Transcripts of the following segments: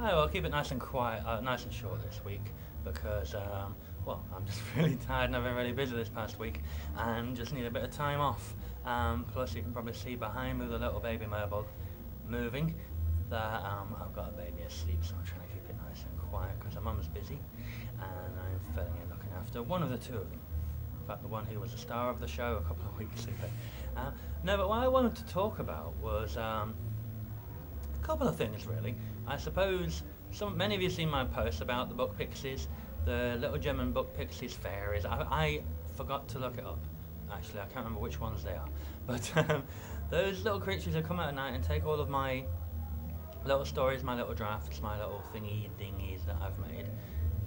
Hi, well, I'll keep it nice and quiet, nice and short this week because, well, I'm just really tired and I've been really busy this past week and just need a bit of time off. Plus, you can probably see behind me the little baby mobile moving that I've got a baby asleep, so I'm trying to keep it nice and quiet because her mum's busy and I'm filling in looking after one of the two of them. In fact, the one who was the star of the show a couple of weeks ago. No, but what I wanted to talk about was a couple of things, really. I suppose many of you have seen my posts about the book pixies, the little German book pixies fairies. I forgot to look it up, actually. I can't remember which ones they are. But those little creatures that come out at night and take all of my little stories, my little drafts, my little thingy-dingies that I've made,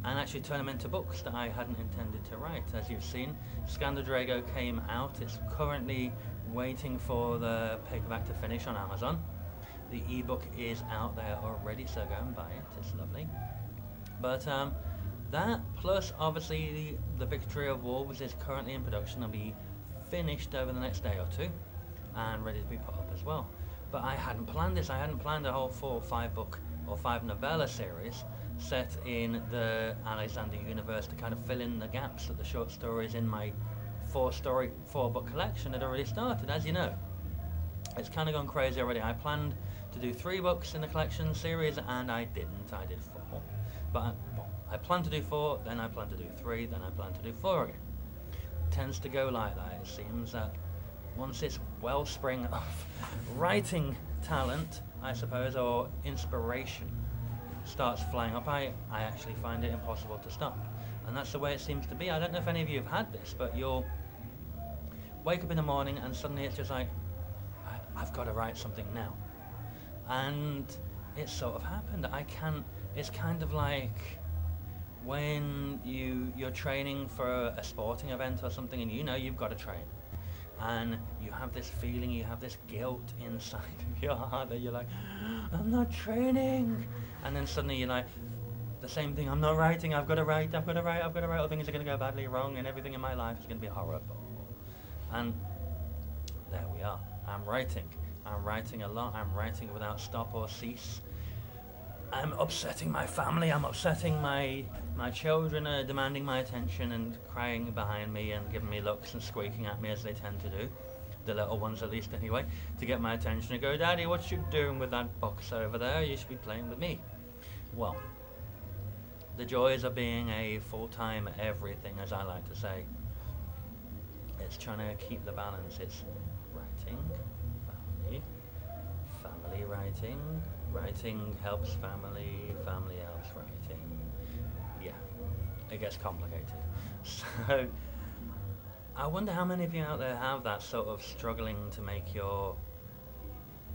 and actually turn them into books that I hadn't intended to write. As you've seen, Scandadrago came out. It's currently waiting for the paperback to finish on Amazon. The ebook is out there already, so go and buy it. It's lovely. But that, plus obviously the Victory of Wolves is currently in production. It'll be finished over the next day or two and ready to be put up as well. But I hadn't planned this. I hadn't planned a whole 4 or 5 book or 5 novella series set in the Alexander universe to kind of fill in the gaps that the short stories in my 4 book collection had already started, as you know. It's kind of gone crazy already. I planned to do 3 books in the collection series and I didn't. I did 4. But I planned to do 4, then I planned to do 3, then I planned to do 4 again. It tends to go like that. It seems that once this wellspring of writing talent, I suppose, or inspiration starts flying up, I actually find it impossible to stop. And that's the way it seems to be. I don't know if any of you have had this, but you'll wake up in the morning and suddenly it's just like, I've got to write something now. And it sort of happened. It's kind of like when you're training for a sporting event or something and you know you've got to train. And you have this feeling, you have this guilt inside of your heart that you're like, I'm not training. And then suddenly you're like, the same thing, I'm not writing, I've got to write, or things are going to go badly wrong and everything in my life is going to be horrible. And there we are. I'm writing a lot. I'm writing without stop or cease. I'm upsetting my family. I'm upsetting my children are demanding my attention and crying behind me and giving me looks and squeaking at me as they tend to do. The little ones at least anyway, to get my attention and go, Daddy, what you doing with that box over there? You should be playing with me. Well, the joys of being a full-time everything, as I like to say. It's trying to keep the balance. It's writing, family writing, writing helps family helps writing. Yeah, it gets complicated. So, I wonder how many of you out there have that sort of struggling to make your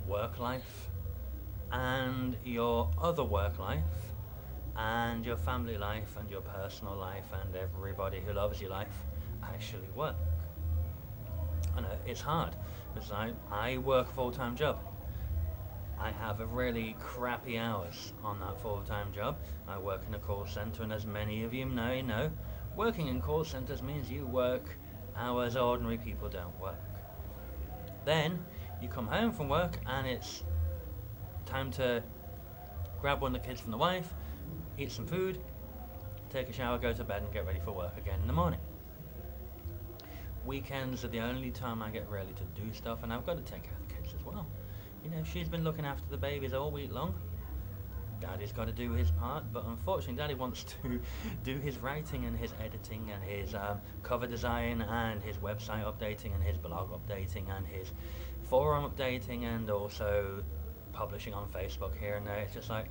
work life and your other work life and your family life and your personal life and everybody who loves your life actually work. I know, it's hard, because I work a full-time job. I have a really crappy hours on that full-time job. I work in a call centre, and as many of you know, working in call centres means you work hours ordinary people don't work. Then, you come home from work, and it's time to grab one of the kids from the wife, eat some food, take a shower, go to bed, and get ready for work again in the morning. Weekends are the only time I get really to do stuff, and I've got to take care of the kids as well. You know, she's been looking after the babies all week long. Daddy's got to do his part, but unfortunately Daddy wants to do his writing and his editing and his cover design and his website updating and his blog updating and his forum updating and also publishing on Facebook here and there. It's just like,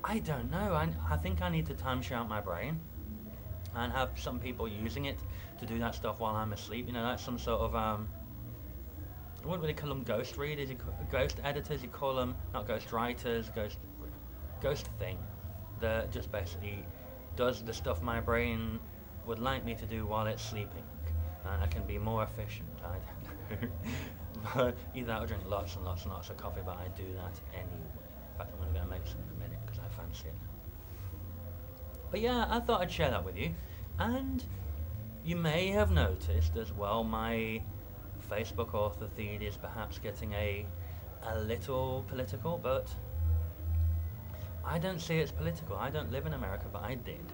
I don't know. I think I need to time share out my brain and have some people using it to do that stuff while I'm asleep. You know, that's some sort of, I wouldn't really call them ghost readers, ghost editors, you call them, not ghost writers, ghost thing, that just basically does the stuff my brain would like me to do while it's sleeping. And I can be more efficient, I don't know. But either that or drink lots and lots and lots of coffee, but I do that anyway. In fact, I'm going to make some in a minute because I fancy it now. But yeah, I thought I'd share that with you. And you may have noticed as well, my Facebook author feed is perhaps getting a little political, but I don't see it as political. I don't live in America, but I did.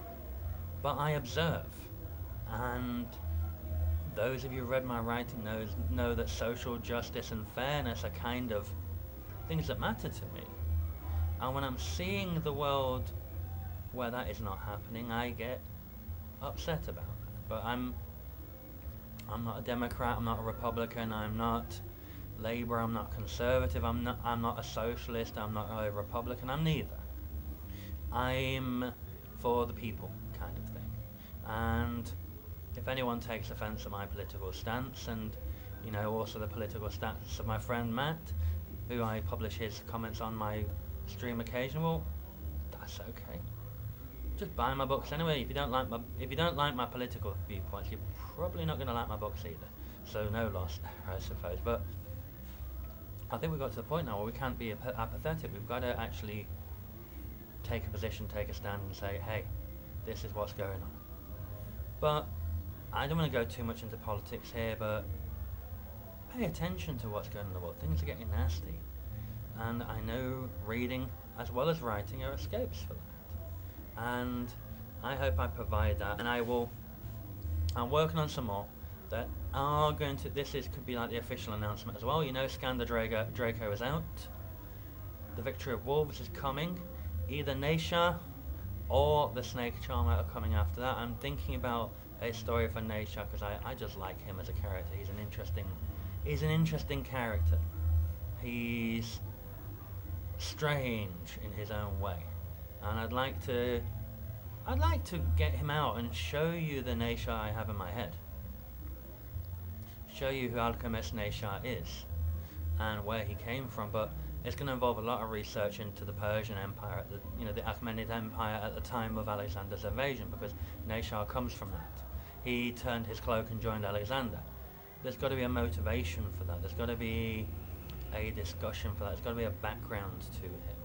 But I observe. And those of you who read my writing know that social justice and fairness are kind of things that matter to me. And when I'm seeing the world where that is not happening, I get upset about that. But I'm not a Democrat, I'm not a Republican, I'm not Labour, I'm not conservative, I'm not a socialist, I'm not a Republican, I'm neither. I'm for the people kind of thing. And if anyone takes offence at my political stance, and also the political stance of my friend Matt, who I publish his comments on my stream occasionally, well, that's okay. Just buy my books anyway. If you don't like my political viewpoints, you're probably not going to like my books either. So no loss there, I suppose. But I think we've got to the point now where we can't be apathetic. We've got to actually take a position, take a stand, and say, hey, this is what's going on. But I don't want to go too much into politics here, but pay attention to what's going on in the world. Things are getting nasty. And I know reading as well as writing are escapes for that. And I hope I provide that. And I'm working on some more that are going to, could be like the official announcement as well. Scandal Draco is out. The Victory of Wolves is coming. Either Neshaa or the Snake Charmer are coming after that. I'm thinking about a story for Neshaa because I just like him as a character. He's an interesting character. He's strange in his own way, and I'd like to get him out and show you the Neshaa I have in my head. Show you who Alchemist Neshaa is and where he came from, but it's going to involve a lot of research into the Persian Empire, the Achaemenid Empire at the time of Alexander's invasion, because Neshaa comes from that. He turned his cloak and joined Alexander. There's got to be a motivation for that. There's got to be a discussion for that. There's got to be a background to him,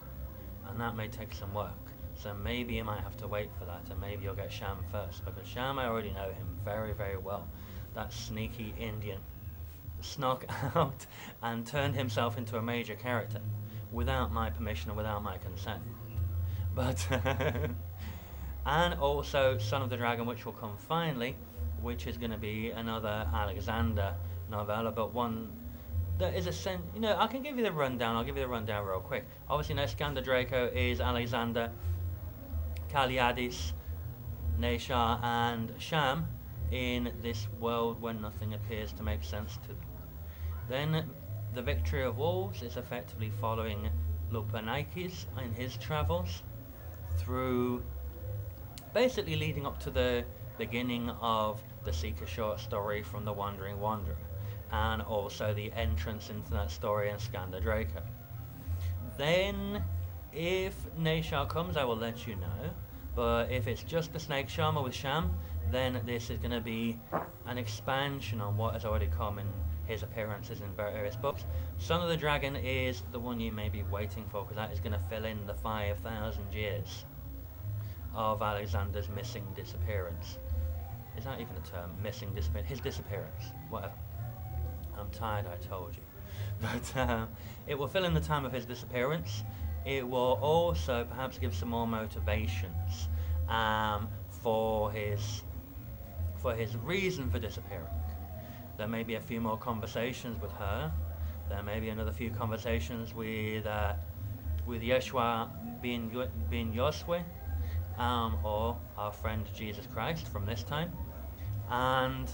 and that may take some work. So maybe you might have to wait for that, and maybe you'll get Sham first, because Sham, I already know him very, very well. That sneaky Indian snuck out and turned himself into a major character without my permission and without my consent. But and also Son of the Dragon, which will come finally, which is going to be another Alexander novella, but one that is I can give you the rundown. I'll give you the rundown real quick. Obviously, Scandal Draco is Alexander, Kaliadis, Neshaa, and Sham in this world when nothing appears to make sense to them. Then the Victory of Wolves is effectively following Lupernikis in his travels through, basically leading up to the beginning of the Seeker short story from the Wandering Wanderer, and also the entrance into that story in Scandal Draco. Then, if Neshaa comes, I will let you know, but if it's just the Snake Charmer with Sham, then this is going to be an expansion on what has already come in his appearances in various books. Son of the Dragon is the one you may be waiting for, because that is going to fill in the 5,000 years of Alexander's missing disappearance. Is that even a term? Missing disappearance? His disappearance. Whatever. I'm tired, I told you. But it will fill in the time of his disappearance. It will also perhaps give some more motivations for his reason for disappearing. There may be a few more conversations with her. There may be another few conversations with Yeshua bin Yoswe, or our friend Jesus Christ from this time, and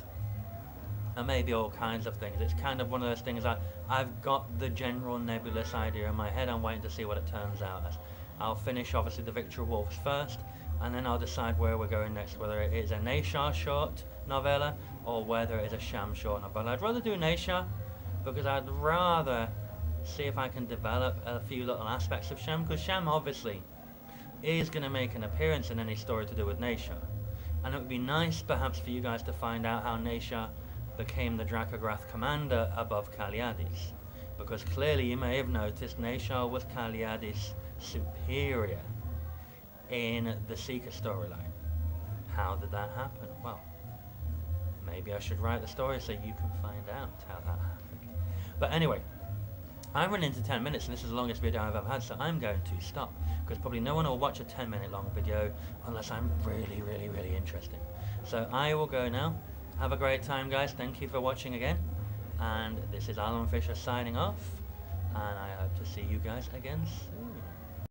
maybe all kinds of things. It's kind of one of those things I've got the general nebulous idea in my head. I'm waiting to see what it turns out as. I'll finish obviously the Victory of Wolves first, and then I'll decide where we're going next, whether it is a Neshaa short novella or whether it is a Sham short novella. I'd rather do Neshaa because I'd rather see if I can develop a few little aspects of Sham, because Sham obviously is going to make an appearance in any story to do with Neshaa, and it would be nice perhaps for you guys to find out how Neshaa became the Dracograth commander above Kaliadis, because clearly you may have noticed Neshaa was Kaliadis' superior in the Seeker storyline. How did that happen? Well, maybe I should write the story so you can find out how that happened. But anyway, I'm running into 10 minutes and this is the longest video I've ever had, so I'm going to stop, because probably no one will watch a 10-minute long video unless I'm really, really, really interesting. So I will go now. Have a great time, guys. Thank you for watching again. And this is Alan Fisher signing off, and I hope to see you guys again soon.